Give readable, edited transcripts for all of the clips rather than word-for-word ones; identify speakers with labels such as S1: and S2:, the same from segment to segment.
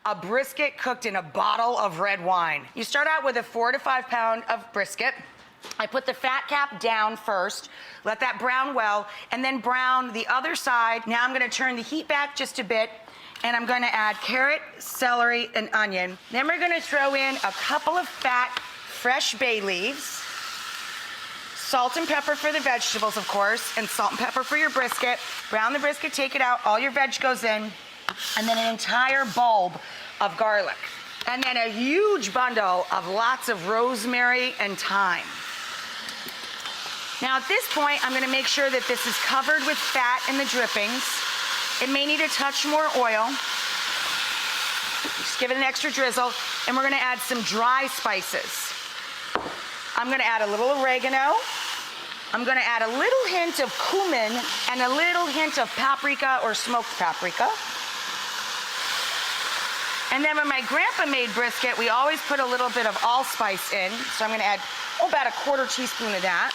S1: a brisket cooked in a bottle of red wine. You start out with a 4 to 5 pound of brisket. I put the fat cap down first, let that brown well, and then brown the other side. Now I'm gonna turn the heat back just a bit, and I'm gonna add carrot, celery, and onion. Then we're gonna throw in a couple of fat, fresh bay leaves, salt and pepper for the vegetables, of course, and salt and pepper for your brisket. Brown the brisket, take it out, all your veg goes in, and then an entire bulb of garlic. And then a huge bundle of lots of rosemary and thyme. Now at this point, I'm gonna make sure that this is covered with fat in the drippings. It may need a touch more oil. Just give it an extra drizzle, and we're gonna add some dry spices. I'm gonna add a little oregano. I'm gonna add a little hint of cumin and a little hint of paprika or smoked paprika. And then when my grandpa made brisket, we always put a little bit of allspice in. So I'm gonna add, about a 1/4 teaspoon of that.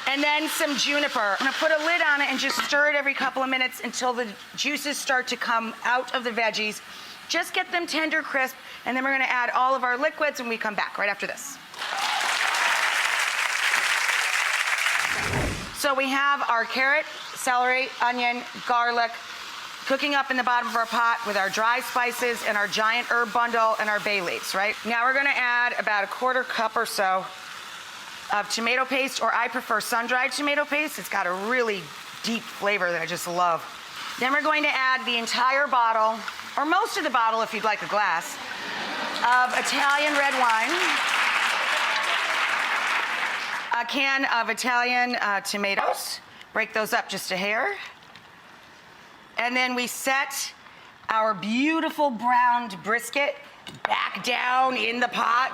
S1: And then some juniper. I'm gonna put a lid on it and just stir it every couple of minutes until the juices start to come out of the veggies. Just get them tender, crisp, and then we're gonna add all of our liquids when we come back right after this. So we have our carrot, celery, onion, garlic, cooking up in the bottom of our pot with our dry spices and our giant herb bundle and our bay leaves, right? Now we're gonna add about a 1/4 cup or so of tomato paste, or I prefer sun-dried tomato paste. It's got a really deep flavor that I just love. Then we're going to add the entire bottle, or most of the bottle if you'd like a glass, of Italian red wine, a can of Italian tomatoes, break those up just a hair. And then we set our beautiful browned brisket back down in the pot.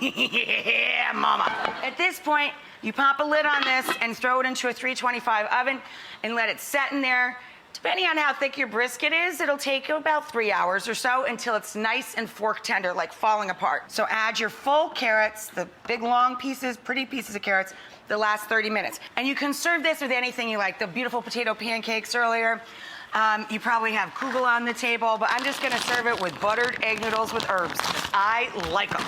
S1: Yeah, mama. At this point, you pop a lid on this and throw it into a 325 oven and let it set in there. Depending on how thick your brisket is, it'll take you about 3 hours or so until it's nice and fork tender, like falling apart. So add your full carrots, the big long pieces, pretty pieces of carrots, the last 30 minutes. And you can serve this with anything you like. The beautiful potato pancakes earlier. You probably have kugel on the table, but I'm just gonna serve it with buttered egg noodles with herbs. I like them.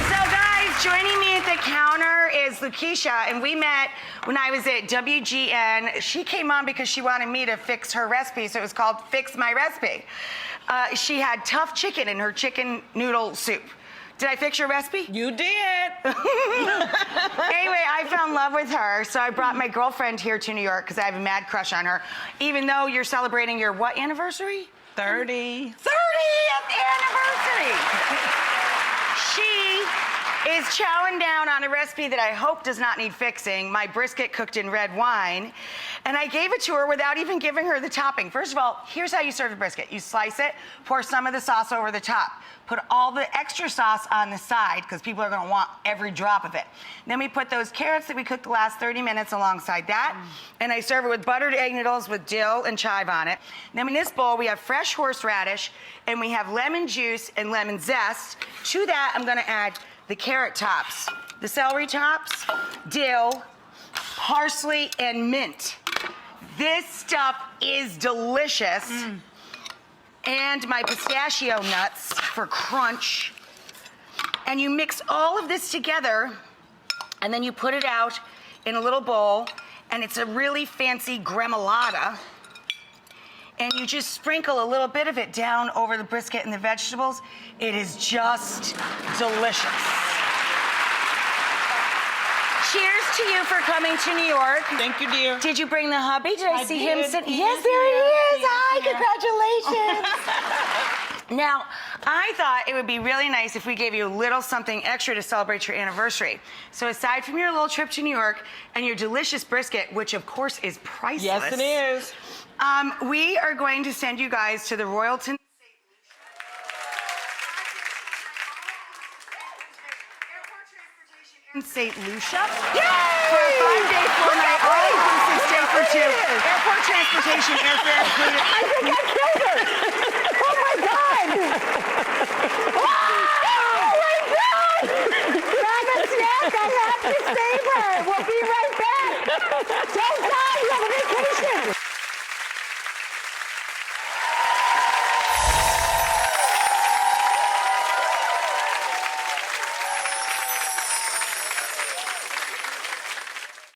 S1: So guys, joining me at the counter is Lakeisha, and we met when I was at WGN. She came on because she wanted me to fix her recipe, so it was called Fix My Recipe. She had tough chicken in her chicken noodle soup. Did I fix your recipe?
S2: You did.
S1: Anyway, I fell in love with her, so I brought my girlfriend here to New York because I have a mad crush on her. Even though you're celebrating your what anniversary?
S2: 30.
S1: 30th anniversary! She is chowing down on a recipe that I hope does not need fixing, my brisket cooked in red wine. And I gave it to her without even giving her the topping. First of all, here's how you serve a brisket. You slice it, pour some of the sauce over the top. Put all the extra sauce on the side because people are gonna want every drop of it. Then we put those carrots that we cooked the last 30 minutes alongside that. And I serve it with buttered egg noodles with dill and chive on it. Then in this bowl, we have fresh horseradish and we have lemon juice and lemon zest. To that, I'm gonna add the carrot tops, the celery tops, dill, parsley, and mint. This stuff is delicious. And my pistachio nuts for crunch. And you mix all of this together, and then you put it out in a little bowl, and it's a really fancy gremolata. And you just sprinkle a little bit of it down over the brisket and the vegetables. It is just delicious. Cheers to you for coming to New York.
S2: Thank you, dear.
S1: Did you bring the hubby? Did I see him sit?
S2: He
S1: Yes,
S2: is
S1: there he
S2: here.
S1: is. Hi, congratulations. Now, I thought it would be really nice if we gave you a little something extra to celebrate your anniversary. So aside from your little trip to New York and your delicious brisket, which of course is priceless.
S2: Yes, it is.
S1: We are going to send you guys to the Royalton in St. Lucia. Yay! For a 5-day, 4-night, all-inclusive stay for two. Airport transportation, airfare included. I think I killed her.